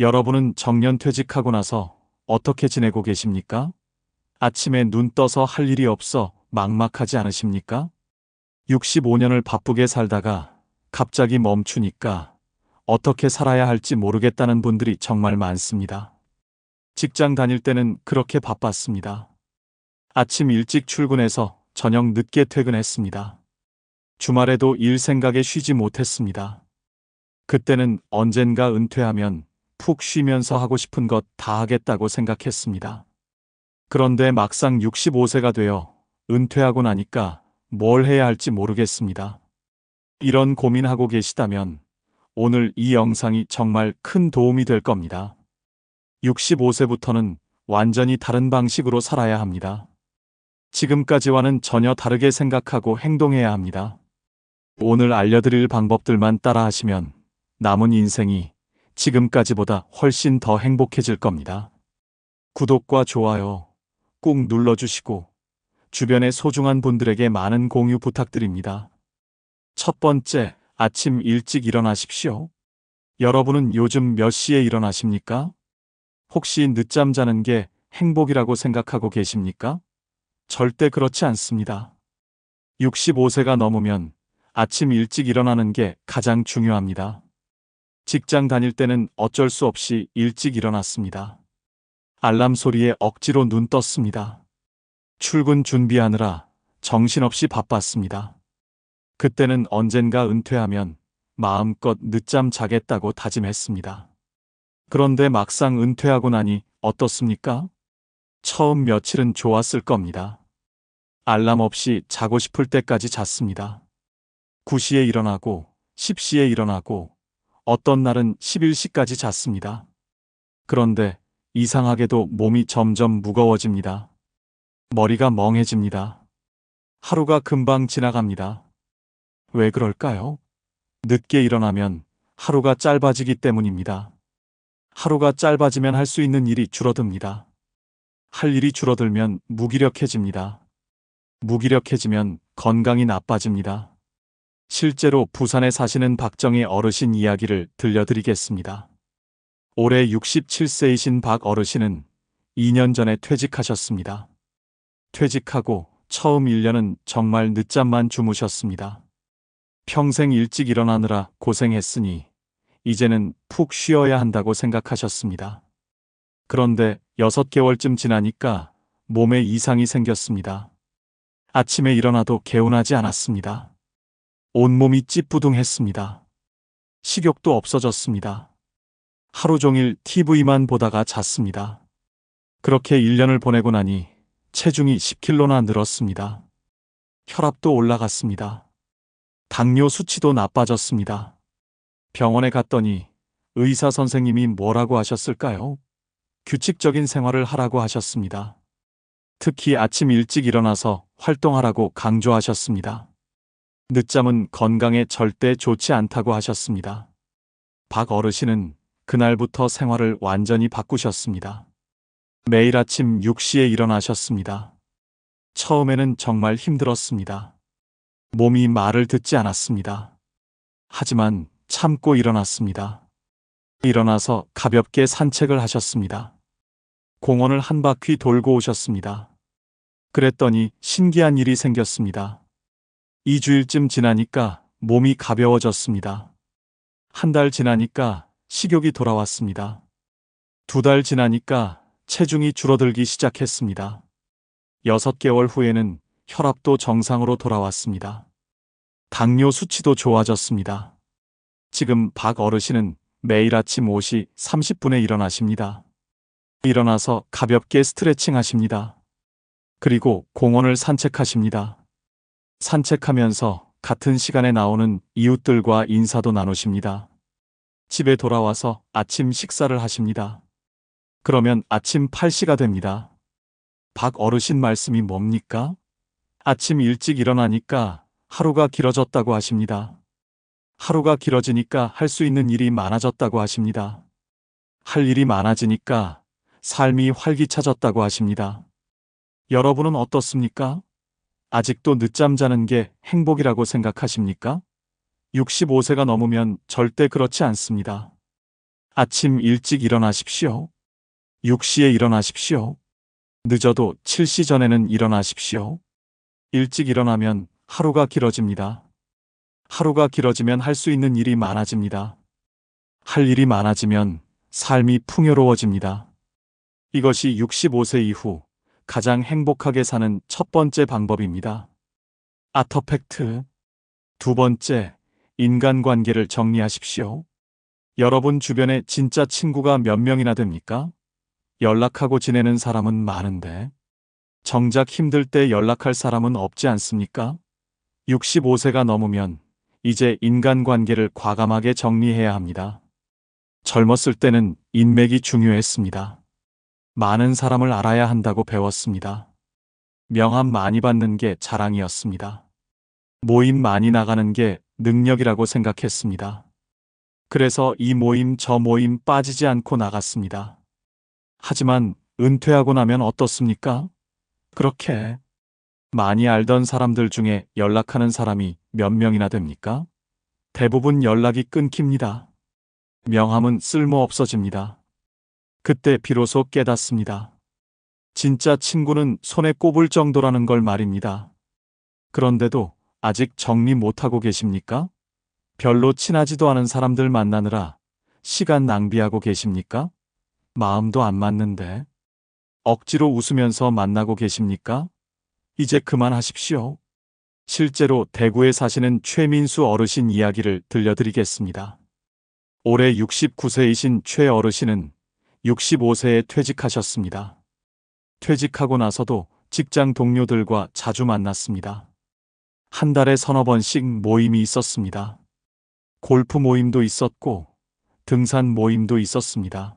여러분은 정년퇴직하고 나서 어떻게 지내고 계십니까? 아침에 눈 떠서 할 일이 없어 막막하지 않으십니까? 65년을 바쁘게 살다가 갑자기 멈추니까 어떻게 살아야 할지 모르겠다는 분들이 정말 많습니다. 직장 다닐 때는 그렇게 바빴습니다. 아침 일찍 출근해서 저녁 늦게 퇴근했습니다. 주말에도 일 생각에 쉬지 못했습니다. 그때는 언젠가 은퇴하면 푹 쉬면서 하고 싶은 것 다 하겠다고 생각했습니다. 그런데 막상 65세가 되어 은퇴하고 나니까 뭘 해야 할지 모르겠습니다. 이런 고민하고 계시다면 오늘 이 영상이 정말 큰 도움이 될 겁니다. 65세부터는 완전히 다른 방식으로 살아야 합니다. 지금까지와는 전혀 다르게 생각하고 행동해야 합니다. 오늘 알려드릴 방법들만 따라 하시면 남은 인생이 지금까지보다 훨씬 더 행복해질 겁니다. 구독과 좋아요 꾹 눌러주시고 주변의 소중한 분들에게 많은 공유 부탁드립니다. 첫 번째, 아침 일찍 일어나십시오. 여러분은 요즘 몇 시에 일어나십니까? 혹시 늦잠 자는 게 행복이라고 생각하고 계십니까? 절대 그렇지 않습니다. 65세가 넘으면 아침 일찍 일어나는 게 가장 중요합니다. 직장 다닐 때는 어쩔 수 없이 일찍 일어났습니다. 알람 소리에 억지로 눈 떴습니다. 출근 준비하느라 정신없이 바빴습니다. 그때는 언젠가 은퇴하면 마음껏 늦잠 자겠다고 다짐했습니다. 그런데 막상 은퇴하고 나니 어떻습니까? 처음 며칠은 좋았을 겁니다. 알람 없이 자고 싶을 때까지 잤습니다. 9시에 일어나고 10시에 일어나고 어떤 날은 11시까지 잤습니다. 그런데 이상하게도 몸이 점점 무거워집니다. 머리가 멍해집니다. 하루가 금방 지나갑니다. 왜 그럴까요? 늦게 일어나면 하루가 짧아지기 때문입니다. 하루가 짧아지면 할 수 있는 일이 줄어듭니다. 할 일이 줄어들면 무기력해집니다. 무기력해지면 건강이 나빠집니다. 실제로 부산에 사시는 박정희 어르신 이야기를 들려드리겠습니다. 올해 67세이신 박 어르신은 2년 전에 퇴직하셨습니다. 퇴직하고 처음 1년은 정말 늦잠만 주무셨습니다. 평생 일찍 일어나느라 고생했으니 이제는 푹 쉬어야 한다고 생각하셨습니다. 그런데 6개월쯤 지나니까 몸에 이상이 생겼습니다. 아침에 일어나도 개운하지 않았습니다. 온몸이 찌뿌둥했습니다. 식욕도 없어졌습니다. 하루 종일 TV만 보다가 잤습니다. 그렇게 1년을 보내고 나니 체중이 10kg나 늘었습니다. 혈압도 올라갔습니다. 당뇨 수치도 나빠졌습니다. 병원에 갔더니 의사 선생님이 뭐라고 하셨을까요? 규칙적인 생활을 하라고 하셨습니다. 특히 아침 일찍 일어나서 활동하라고 강조하셨습니다. 늦잠은 건강에 절대 좋지 않다고 하셨습니다. 박 어르신은 그날부터 생활을 완전히 바꾸셨습니다. 매일 아침 6시에 일어나셨습니다. 처음에는 정말 힘들었습니다. 몸이 말을 듣지 않았습니다. 하지만 참고 일어났습니다. 일어나서 가볍게 산책을 하셨습니다. 공원을 한 바퀴 돌고 오셨습니다. 그랬더니 신기한 일이 생겼습니다. 2주일쯤 지나니까 몸이 가벼워졌습니다. 한 달 지나니까 식욕이 돌아왔습니다. 2달 지나니까 체중이 줄어들기 시작했습니다. 6개월 후에는 혈압도 정상으로 돌아왔습니다. 당뇨 수치도 좋아졌습니다. 지금 박 어르신은 매일 아침 5시 30분에 일어나십니다. 일어나서 가볍게 스트레칭 하십니다. 그리고 공원을 산책하십니다. 산책하면서 같은 시간에 나오는 이웃들과 인사도 나누십니다. 집에 돌아와서 아침 식사를 하십니다. 그러면 아침 8시가 됩니다. 박 어르신 말씀이 뭡니까? 아침 일찍 일어나니까 하루가 길어졌다고 하십니다. 하루가 길어지니까 할 수 있는 일이 많아졌다고 하십니다. 할 일이 많아지니까 삶이 활기차졌다고 하십니다. 여러분은 어떻습니까? 아직도 늦잠 자는 게 행복이라고 생각하십니까? 65세가 넘으면 절대 그렇지 않습니다. 아침 일찍 일어나십시오. 6시에 일어나십시오. 늦어도 7시 전에는 일어나십시오. 일찍 일어나면 하루가 길어집니다. 하루가 길어지면 할 수 있는 일이 많아집니다. 할 일이 많아지면 삶이 풍요로워집니다. 이것이 65세 이후 가장 행복하게 사는 첫 번째 방법입니다. 아터팩트. 두 번째, 인간관계를 정리하십시오. 여러분 주변에 진짜 친구가 몇 명이나 됩니까? 연락하고 지내는 사람은 많은데 정작 힘들 때 연락할 사람은 없지 않습니까? 65세가 넘으면 이제 인간관계를 과감하게 정리해야 합니다. 젊었을 때는 인맥이 중요했습니다. 많은 사람을 알아야 한다고 배웠습니다. 명함 많이 받는 게 자랑이었습니다. 모임 많이 나가는 게 능력이라고 생각했습니다. 그래서 이 모임 저 모임 빠지지 않고 나갔습니다. 하지만 은퇴하고 나면 어떻습니까? 그렇게 많이 알던 사람들 중에 연락하는 사람이 몇 명이나 됩니까? 대부분 연락이 끊깁니다. 명함은 쓸모 없어집니다. 그때 비로소 깨닫습니다. 진짜 친구는 손에 꼽을 정도라는 걸 말입니다. 그런데도 아직 정리 못하고 계십니까? 별로 친하지도 않은 사람들 만나느라 시간 낭비하고 계십니까? 마음도 안 맞는데 억지로 웃으면서 만나고 계십니까? 이제 그만하십시오. 실제로 대구에 사시는 최민수 어르신 이야기를 들려드리겠습니다. 올해 69세이신 최 어르신은 65세에 퇴직하셨습니다. 퇴직하고 나서도 직장 동료들과 자주 만났습니다. 한 달에 서너 번씩 모임이 있었습니다. 골프 모임도 있었고 등산 모임도 있었습니다.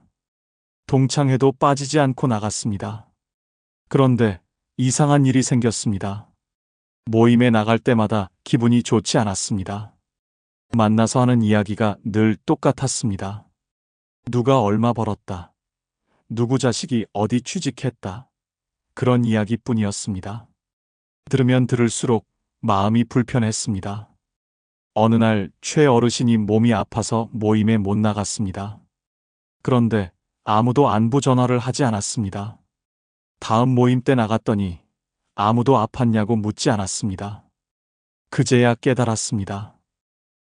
동창회도 빠지지 않고 나갔습니다. 그런데 이상한 일이 생겼습니다. 모임에 나갈 때마다 기분이 좋지 않았습니다. 만나서 하는 이야기가 늘 똑같았습니다. 누가 얼마 벌었다. 누구 자식이 어디 취직했다. 그런 이야기뿐이었습니다. 들으면 들을수록 마음이 불편했습니다. 어느 날 최 어르신이 몸이 아파서 모임에 못 나갔습니다. 그런데 아무도 안부 전화를 하지 않았습니다. 다음 모임 때 나갔더니 아무도 아팠냐고 묻지 않았습니다. 그제야 깨달았습니다.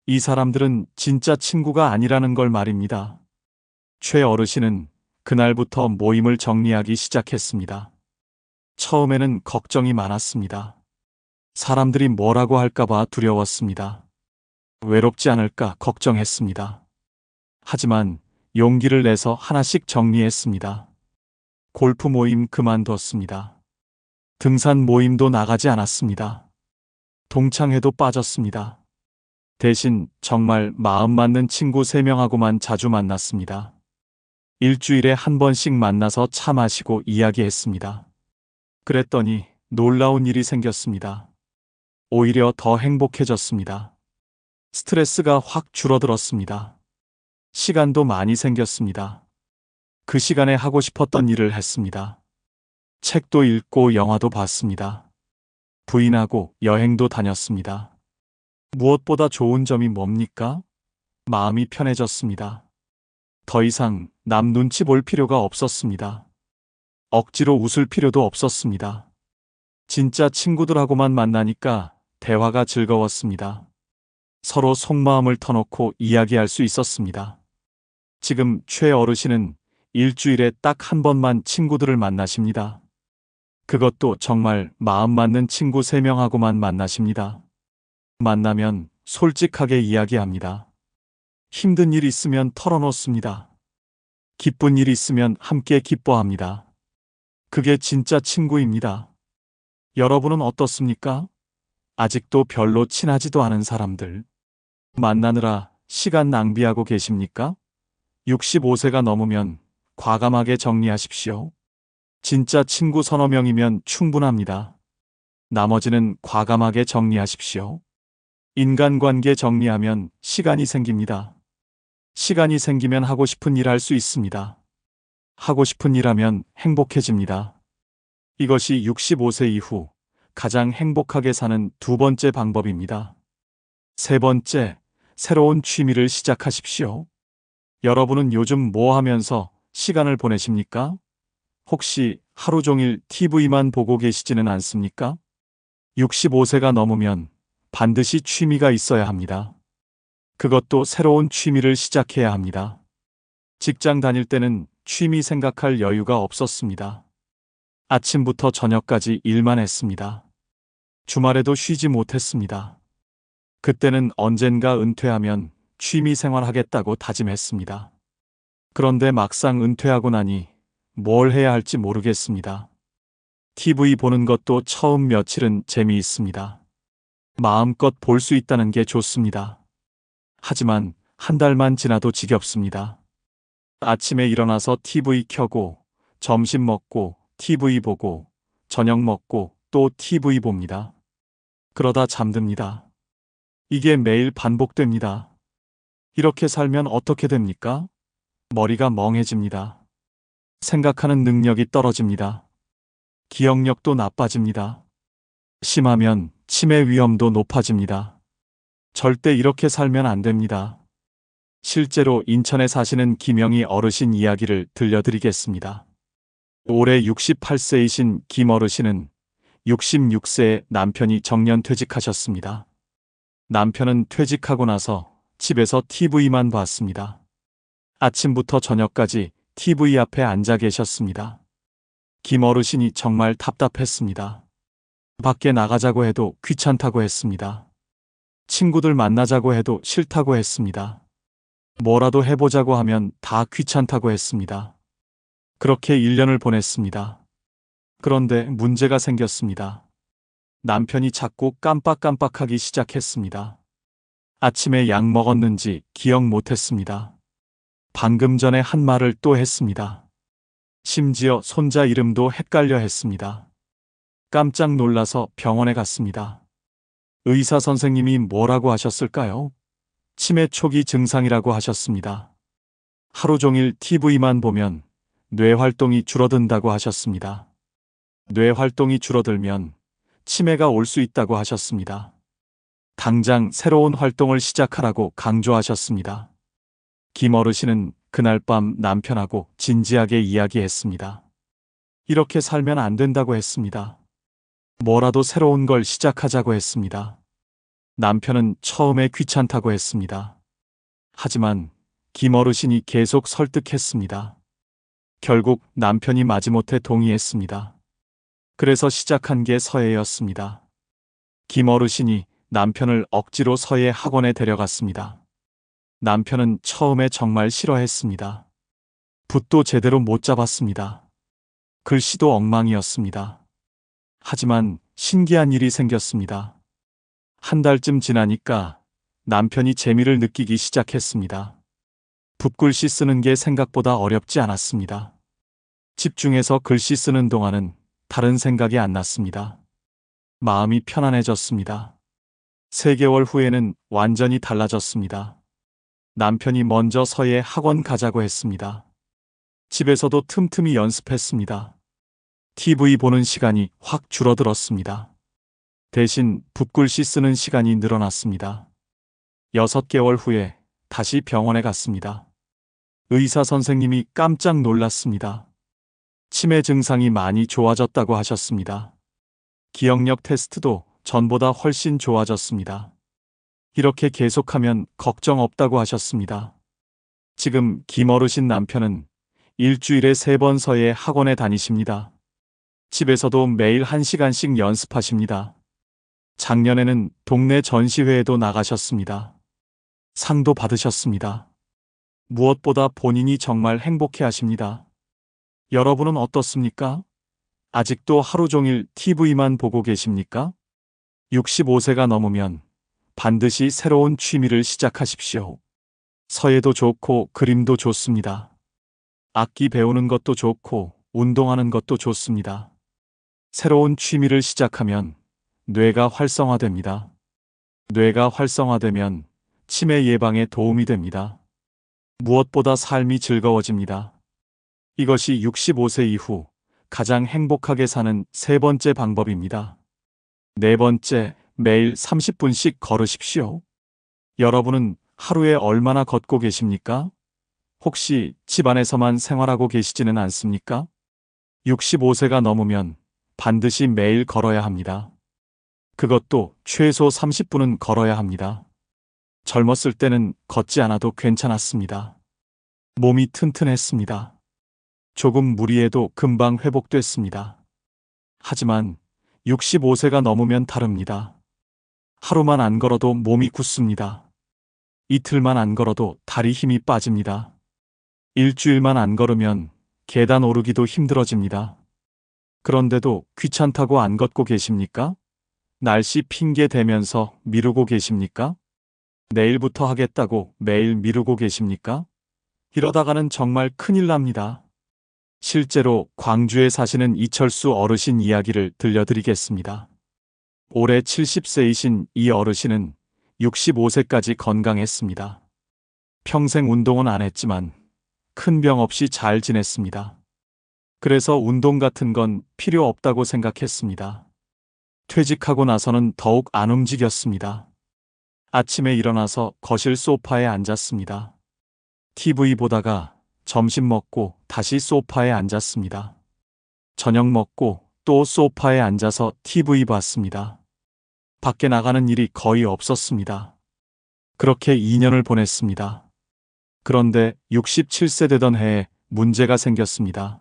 이 사람들은 진짜 친구가 아니라는 걸 말입니다. 최 어르신은 그날부터 모임을 정리하기 시작했습니다. 처음에는 걱정이 많았습니다. 사람들이 뭐라고 할까봐 두려웠습니다. 외롭지 않을까 걱정했습니다. 하지만 용기를 내서 하나씩 정리했습니다. 골프 모임 그만뒀습니다. 등산 모임도 나가지 않았습니다. 동창회도 빠졌습니다. 대신 정말 마음 맞는 친구 3명하고만 자주 만났습니다. 일주일에 한 번씩 만나서 차 마시고 이야기했습니다. 그랬더니 놀라운 일이 생겼습니다. 오히려 더 행복해졌습니다. 스트레스가 확 줄어들었습니다. 시간도 많이 생겼습니다. 그 시간에 하고 싶었던 일을 했습니다. 책도 읽고 영화도 봤습니다. 부인하고 여행도 다녔습니다. 무엇보다 좋은 점이 뭡니까? 마음이 편해졌습니다. 더 이상 남 눈치 볼 필요가 없었습니다. 억지로 웃을 필요도 없었습니다. 진짜 친구들하고만 만나니까 대화가 즐거웠습니다. 서로 속마음을 터놓고 이야기할 수 있었습니다. 지금 최 어르신은 일주일에 딱 한 번만 친구들을 만나십니다. 그것도 정말 마음 맞는 친구 3명하고만 만나십니다. 만나면 솔직하게 이야기합니다. 힘든 일 있으면 털어놓습니다. 기쁜 일 있으면 함께 기뻐합니다. 그게 진짜 친구입니다. 여러분은 어떻습니까? 아직도 별로 친하지도 않은 사람들 만나느라 시간 낭비하고 계십니까? 65세가 넘으면 과감하게 정리하십시오. 진짜 친구 서너 명이면 충분합니다. 나머지는 과감하게 정리하십시오. 인간관계 정리하면 시간이 생깁니다. 시간이 생기면 하고 싶은 일 할 수 있습니다. 하고 싶은 일 하면 행복해집니다. 이것이 65세 이후 가장 행복하게 사는 두 번째 방법입니다. 세 번째, 새로운 취미를 시작하십시오. 여러분은 요즘 뭐 하면서 시간을 보내십니까? 혹시 하루 종일 TV만 보고 계시지는 않습니까? 65세가 넘으면 반드시 취미가 있어야 합니다. 그것도 새로운 취미를 시작해야 합니다. 직장 다닐 때는 취미 생각할 여유가 없었습니다. 아침부터 저녁까지 일만 했습니다. 주말에도 쉬지 못했습니다. 그때는 언젠가 은퇴하면 취미 생활하겠다고 다짐했습니다. 그런데 막상 은퇴하고 나니 뭘 해야 할지 모르겠습니다. TV 보는 것도 처음 며칠은 재미있습니다. 마음껏 볼 수 있다는 게 좋습니다. 하지만 한 달만 지나도 지겹습니다. 아침에 일어나서 TV 켜고, 점심 먹고, TV 보고, 저녁 먹고, 또 TV 봅니다. 그러다 잠듭니다. 이게 매일 반복됩니다. 이렇게 살면 어떻게 됩니까? 머리가 멍해집니다. 생각하는 능력이 떨어집니다. 기억력도 나빠집니다. 심하면 치매 위험도 높아집니다. 절대 이렇게 살면 안 됩니다. 실제로 인천에 사시는 김영희 어르신 이야기를 들려드리겠습니다. 올해 68세이신 김 어르신은 66세에 남편이 정년 퇴직하셨습니다. 남편은 퇴직하고 나서 집에서 TV만 봤습니다. 아침부터 저녁까지 TV 앞에 앉아 계셨습니다. 김 어르신이 정말 답답했습니다. 밖에 나가자고 해도 귀찮다고 했습니다. 친구들 만나자고 해도 싫다고 했습니다. 뭐라도 해보자고 하면 다 귀찮다고 했습니다. 그렇게 1년을 보냈습니다. 그런데 문제가 생겼습니다. 남편이 자꾸 깜빡깜빡하기 시작했습니다. 아침에 약 먹었는지 기억 못했습니다. 방금 전에 한 말을 또 했습니다. 심지어 손자 이름도 헷갈려 했습니다. 깜짝 놀라서 병원에 갔습니다. 의사 선생님이 뭐라고 하셨을까요? 치매 초기 증상이라고 하셨습니다. 하루 종일 TV만 보면 뇌 활동이 줄어든다고 하셨습니다. 뇌 활동이 줄어들면 치매가 올 수 있다고 하셨습니다. 당장 새로운 활동을 시작하라고 강조하셨습니다. 김 어르신은 그날 밤 남편하고 진지하게 이야기했습니다. 이렇게 살면 안 된다고 했습니다. 뭐라도 새로운 걸 시작하자고 했습니다. 남편은 처음에 귀찮다고 했습니다. 하지만 김 어르신이 계속 설득했습니다. 결국 남편이 마지못해 동의했습니다. 그래서 시작한 게 서예였습니다. 김 어르신이 남편을 억지로 서예 학원에 데려갔습니다. 남편은 처음에 정말 싫어했습니다. 붓도 제대로 못 잡았습니다. 글씨도 엉망이었습니다. 하지만 신기한 일이 생겼습니다. 한 달쯤 지나니까 남편이 재미를 느끼기 시작했습니다. 붓글씨 쓰는 게 생각보다 어렵지 않았습니다. 집중해서 글씨 쓰는 동안은 다른 생각이 안 났습니다. 마음이 편안해졌습니다. 3개월 후에는 완전히 달라졌습니다. 남편이 먼저 서예 학원 가자고 했습니다. 집에서도 틈틈이 연습했습니다. TV 보는 시간이 확 줄어들었습니다. 대신 붓글씨 쓰는 시간이 늘어났습니다. 6개월 후에 다시 병원에 갔습니다. 의사 선생님이 깜짝 놀랐습니다. 치매 증상이 많이 좋아졌다고 하셨습니다. 기억력 테스트도 전보다 훨씬 좋아졌습니다. 이렇게 계속하면 걱정 없다고 하셨습니다. 지금 김 어르신 남편은 일주일에 3번 서예 학원에 다니십니다. 집에서도 매일 1시간씩 연습하십니다. 작년에는 동네 전시회에도 나가셨습니다. 상도 받으셨습니다. 무엇보다 본인이 정말 행복해 하십니다. 여러분은 어떻습니까? 아직도 하루 종일 TV만 보고 계십니까? 65세가 넘으면 반드시 새로운 취미를 시작하십시오. 서예도 좋고 그림도 좋습니다. 악기 배우는 것도 좋고 운동하는 것도 좋습니다. 새로운 취미를 시작하면 뇌가 활성화됩니다. 뇌가 활성화되면 치매 예방에 도움이 됩니다. 무엇보다 삶이 즐거워집니다. 이것이 65세 이후 가장 행복하게 사는 3번째 방법입니다. 4번째, 매일 30분씩 걸으십시오. 여러분은 하루에 얼마나 걷고 계십니까? 혹시 집안에서만 생활하고 계시지는 않습니까? 65세가 넘으면 반드시 매일 걸어야 합니다. 그것도 최소 30분은 걸어야 합니다. 젊었을 때는 걷지 않아도 괜찮았습니다. 몸이 튼튼했습니다. 조금 무리해도 금방 회복됐습니다. 하지만 65세가 넘으면 다릅니다. 하루만 안 걸어도 몸이 굳습니다. 이틀만 안 걸어도 다리 힘이 빠집니다. 일주일만 안 걸으면 계단 오르기도 힘들어집니다. 그런데도 귀찮다고 안 걷고 계십니까? 날씨 핑계 대면서 미루고 계십니까? 내일부터 하겠다고 매일 미루고 계십니까? 이러다가는 정말 큰일 납니다. 실제로 광주에 사시는 이철수 어르신 이야기를 들려드리겠습니다. 올해 70세이신 이 어르신은 65세까지 건강했습니다. 평생 운동은 안 했지만 큰 병 없이 잘 지냈습니다. 그래서 운동 같은 건 필요 없다고 생각했습니다. 퇴직하고 나서는 더욱 안 움직였습니다. 아침에 일어나서 거실 소파에 앉았습니다. TV 보다가 점심 먹고 다시 소파에 앉았습니다. 저녁 먹고 또 소파에 앉아서 TV 봤습니다. 밖에 나가는 일이 거의 없었습니다. 그렇게 2년을 보냈습니다. 그런데 67세 되던 해에 문제가 생겼습니다.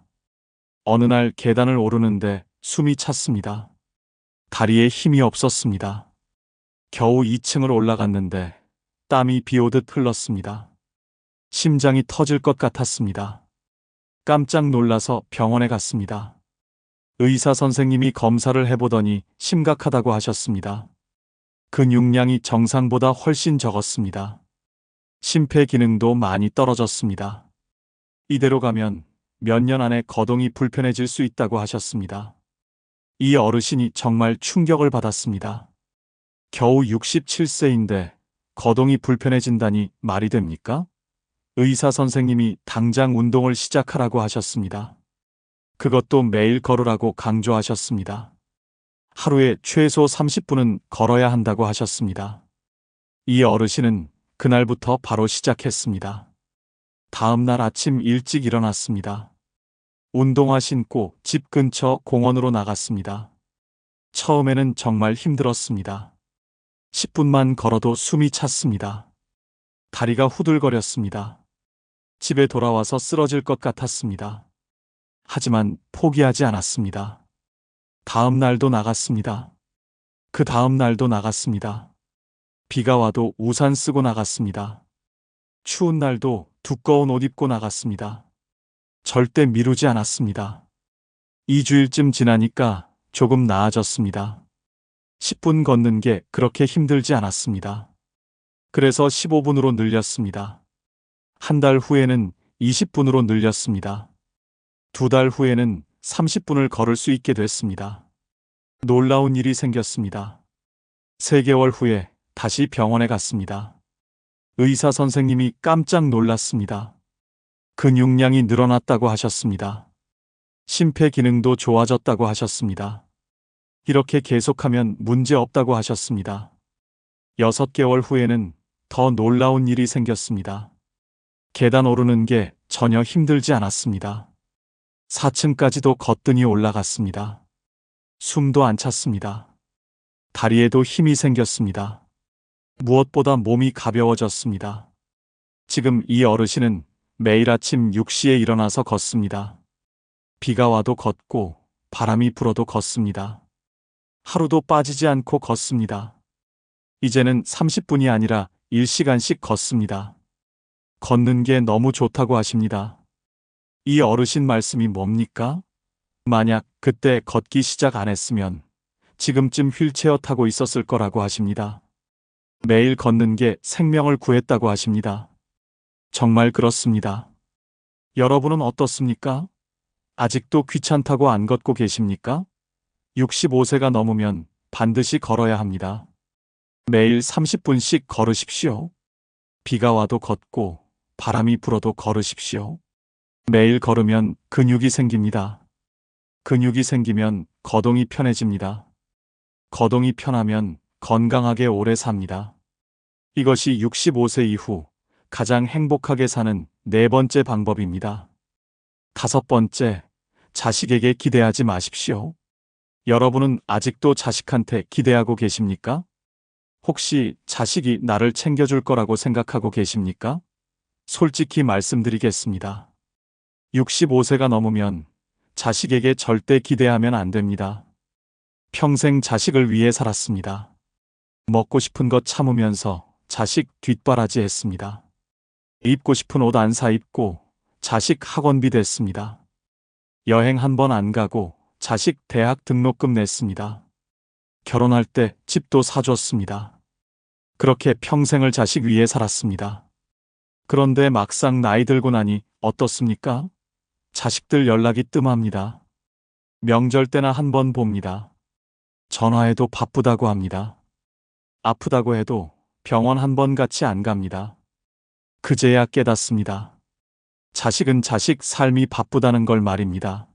어느 날 계단을 오르는데 숨이 찼습니다. 다리에 힘이 없었습니다. 겨우 2층을 올라갔는데 땀이 비 오듯 흘렀습니다. 심장이 터질 것 같았습니다. 깜짝 놀라서 병원에 갔습니다. 의사 선생님이 검사를 해보더니 심각하다고 하셨습니다. 근육량이 정상보다 훨씬 적었습니다. 심폐 기능도 많이 떨어졌습니다. 이대로 가면 몇 년 안에 거동이 불편해질 수 있다고 하셨습니다. 이 어르신이 정말 충격을 받았습니다. 겨우 67세인데 거동이 불편해진다니 말이 됩니까? 의사 선생님이 당장 운동을 시작하라고 하셨습니다. 그것도 매일 걸으라고 강조하셨습니다. 하루에 최소 30분은 걸어야 한다고 하셨습니다. 이 어르신은 그날부터 바로 시작했습니다. 다음 날 아침 일찍 일어났습니다. 운동화 신고 집 근처 공원으로 나갔습니다. 처음에는 정말 힘들었습니다. 10분만 걸어도 숨이 찼습니다. 다리가 후들거렸습니다. 집에 돌아와서 쓰러질 것 같았습니다. 하지만 포기하지 않았습니다. 다음 날도 나갔습니다. 그 다음 날도 나갔습니다. 비가 와도 우산 쓰고 나갔습니다. 추운 날도 두꺼운 옷 입고 나갔습니다. 절대 미루지 않았습니다. 2주일쯤 지나니까 조금 나아졌습니다. 10분 걷는 게 그렇게 힘들지 않았습니다. 그래서 15분으로 늘렸습니다. 한 달 후에는 20분으로 늘렸습니다. 2달 후에는 30분을 걸을 수 있게 됐습니다. 놀라운 일이 생겼습니다. 3개월 후에 다시 병원에 갔습니다. 의사 선생님이 깜짝 놀랐습니다. 근육량이 늘어났다고 하셨습니다. 심폐 기능도 좋아졌다고 하셨습니다. 이렇게 계속하면 문제 없다고 하셨습니다. 6개월 후에는 더 놀라운 일이 생겼습니다. 계단 오르는 게 전혀 힘들지 않았습니다. 4층까지도 거뜬히 올라갔습니다. 숨도 안 찼습니다. 다리에도 힘이 생겼습니다. 무엇보다 몸이 가벼워졌습니다. 지금 이 어르신은 매일 아침 6시에 일어나서 걷습니다. 비가 와도 걷고 바람이 불어도 걷습니다. 하루도 빠지지 않고 걷습니다. 이제는 30분이 아니라 1시간씩 걷습니다. 걷는 게 너무 좋다고 하십니다. 이 어르신 말씀이 뭡니까? 만약 그때 걷기 시작 안 했으면 지금쯤 휠체어 타고 있었을 거라고 하십니다. 매일 걷는 게 생명을 구했다고 하십니다. 정말 그렇습니다. 여러분은 어떻습니까? 아직도 귀찮다고 안 걷고 계십니까? 65세가 넘으면 반드시 걸어야 합니다. 매일 30분씩 걸으십시오. 비가 와도 걷고 바람이 불어도 걸으십시오. 매일 걸으면 근육이 생깁니다. 근육이 생기면 거동이 편해집니다. 거동이 편하면 건강하게 오래 삽니다. 이것이 65세 이후 가장 행복하게 사는 네 번째 방법입니다. 다섯 번째, 자식에게 기대하지 마십시오. 여러분은 아직도 자식한테 기대하고 계십니까? 혹시 자식이 나를 챙겨줄 거라고 생각하고 계십니까? 솔직히 말씀드리겠습니다. 65세가 넘으면 자식에게 절대 기대하면 안 됩니다. 평생 자식을 위해 살았습니다. 먹고 싶은 것 참으면서 자식 뒷바라지 했습니다. 입고 싶은 옷 안 사 입고 자식 학원비 댔습니다. 여행 한 번 안 가고 자식 대학 등록금 냈습니다. 결혼할 때 집도 사줬습니다. 그렇게 평생을 자식 위해 살았습니다. 그런데 막상 나이 들고 나니 어떻습니까? 자식들 연락이 뜸합니다. 명절 때나 한 번 봅니다. 전화해도 바쁘다고 합니다. 아프다고 해도 병원 한 번 같이 안 갑니다. 그제야 깨닫습니다. 자식은 자식 삶이 바쁘다는 걸 말입니다.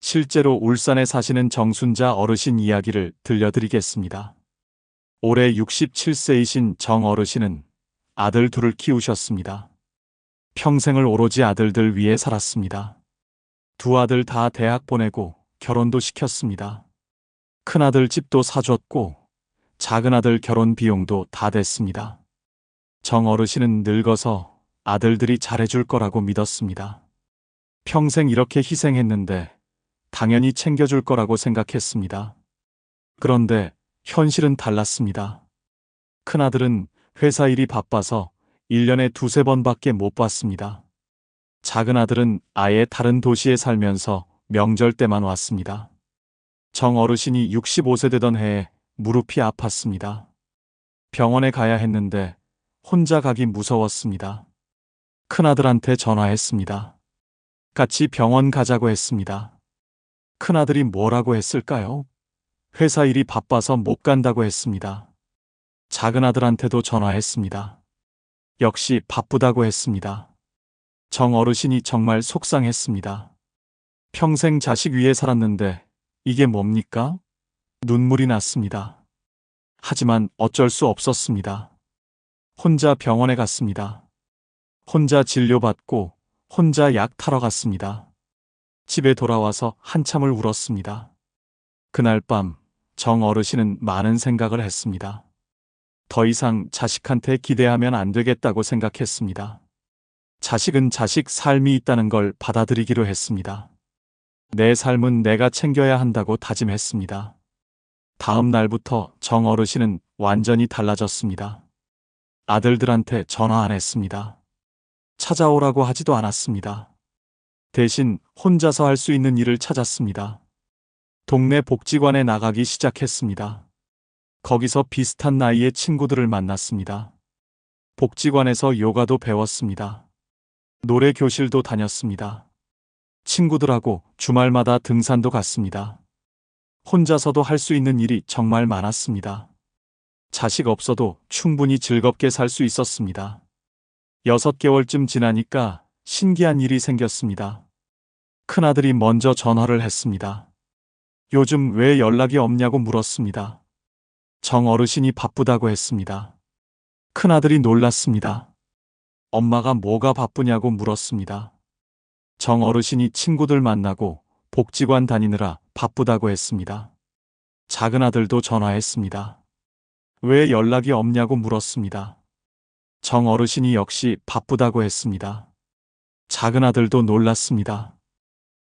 실제로 울산에 사시는 정순자 어르신 이야기를 들려드리겠습니다. 올해 67세이신 정 어르신은 아들 둘을 키우셨습니다. 평생을 오로지 아들들 위해 살았습니다. 두 아들 다 대학 보내고 결혼도 시켰습니다. 큰아들 집도 사줬고 작은아들 결혼 비용도 다 댔습니다. 정 어르신은 늙어서 아들들이 잘해줄 거라고 믿었습니다. 평생 이렇게 희생했는데 당연히 챙겨줄 거라고 생각했습니다. 그런데 현실은 달랐습니다. 큰아들은 회사 일이 바빠서 1년에 두세 번밖에 못 봤습니다. 작은아들은 아예 다른 도시에 살면서 명절 때만 왔습니다. 정 어르신이 65세 되던 해에 무릎이 아팠습니다. 병원에 가야 했는데 혼자 가기 무서웠습니다. 큰아들한테 전화했습니다. 같이 병원 가자고 했습니다. 큰아들이 뭐라고 했을까요? 회사 일이 바빠서 못 간다고 했습니다. 작은아들한테도 전화했습니다. 역시 바쁘다고 했습니다. 정 어르신이 정말 속상했습니다. 평생 자식 위해 살았는데 이게 뭡니까? 눈물이 났습니다. 하지만 어쩔 수 없었습니다. 혼자 병원에 갔습니다. 혼자 진료받고 혼자 약 타러 갔습니다. 집에 돌아와서 한참을 울었습니다. 그날 밤 정 어르신은 많은 생각을 했습니다. 더 이상 자식한테 기대하면 안 되겠다고 생각했습니다. 자식은 자식 삶이 있다는 걸 받아들이기로 했습니다. 내 삶은 내가 챙겨야 한다고 다짐했습니다. 다음 날부터 정 어르신은 완전히 달라졌습니다. 아들들한테 전화 안 했습니다. 찾아오라고 하지도 않았습니다. 대신 혼자서 할 수 있는 일을 찾았습니다. 동네 복지관에 나가기 시작했습니다. 거기서 비슷한 나이의 친구들을 만났습니다. 복지관에서 요가도 배웠습니다. 노래 교실도 다녔습니다. 친구들하고 주말마다 등산도 갔습니다. 혼자서도 할 수 있는 일이 정말 많았습니다. 자식 없어도 충분히 즐겁게 살 수 있었습니다. 6개월쯤 지나니까 신기한 일이 생겼습니다. 큰아들이 먼저 전화를 했습니다. 요즘 왜 연락이 없냐고 물었습니다. 정 어르신이 바쁘다고 했습니다. 큰아들이 놀랐습니다. 엄마가 뭐가 바쁘냐고 물었습니다. 정 어르신이 친구들 만나고 복지관 다니느라 바쁘다고 했습니다. 작은아들도 전화했습니다. 왜 연락이 없냐고 물었습니다. 정 어르신이 역시 바쁘다고 했습니다. 작은아들도 놀랐습니다.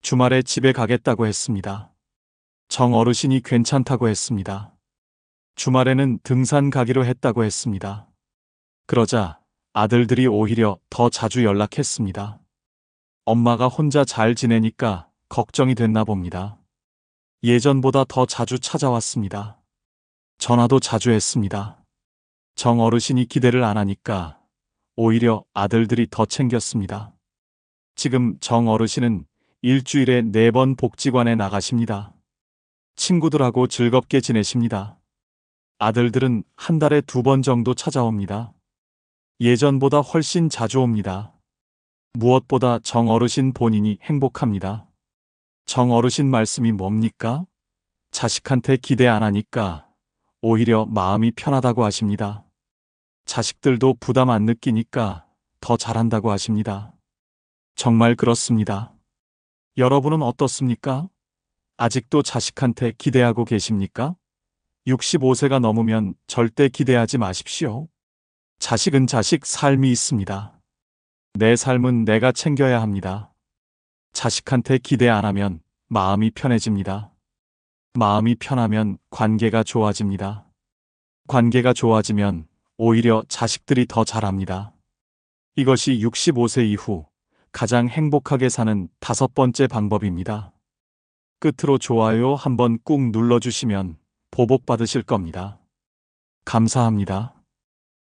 주말에 집에 가겠다고 했습니다. 정 어르신이 괜찮다고 했습니다. 주말에는 등산 가기로 했다고 했습니다. 그러자 아들들이 오히려 더 자주 연락했습니다. 엄마가 혼자 잘 지내니까 걱정이 됐나 봅니다. 예전보다 더 자주 찾아왔습니다. 전화도 자주 했습니다. 정 어르신이 기대를 안 하니까 오히려 아들들이 더 챙겼습니다. 지금 정 어르신은 일주일에 4번 복지관에 나가십니다. 친구들하고 즐겁게 지내십니다. 아들들은 한 달에 2번 정도 찾아옵니다. 예전보다 훨씬 자주 옵니다. 무엇보다 정 어르신 본인이 행복합니다. 정 어르신 말씀이 뭡니까? 자식한테 기대 안 하니까 오히려 마음이 편하다고 하십니다. 자식들도 부담 안 느끼니까 더 잘한다고 하십니다. 정말 그렇습니다. 여러분은 어떻습니까? 아직도 자식한테 기대하고 계십니까? 65세가 넘으면 절대 기대하지 마십시오. 자식은 자식 삶이 있습니다. 내 삶은 내가 챙겨야 합니다. 자식한테 기대 안 하면 마음이 편해집니다. 마음이 편하면 관계가 좋아집니다. 관계가 좋아지면 오히려 자식들이 더 잘합니다. 이것이 65세 이후 가장 행복하게 사는 5번째 방법입니다. 끝으로 좋아요 한번 꾹 눌러주시면 보복 받으실 겁니다. 감사합니다.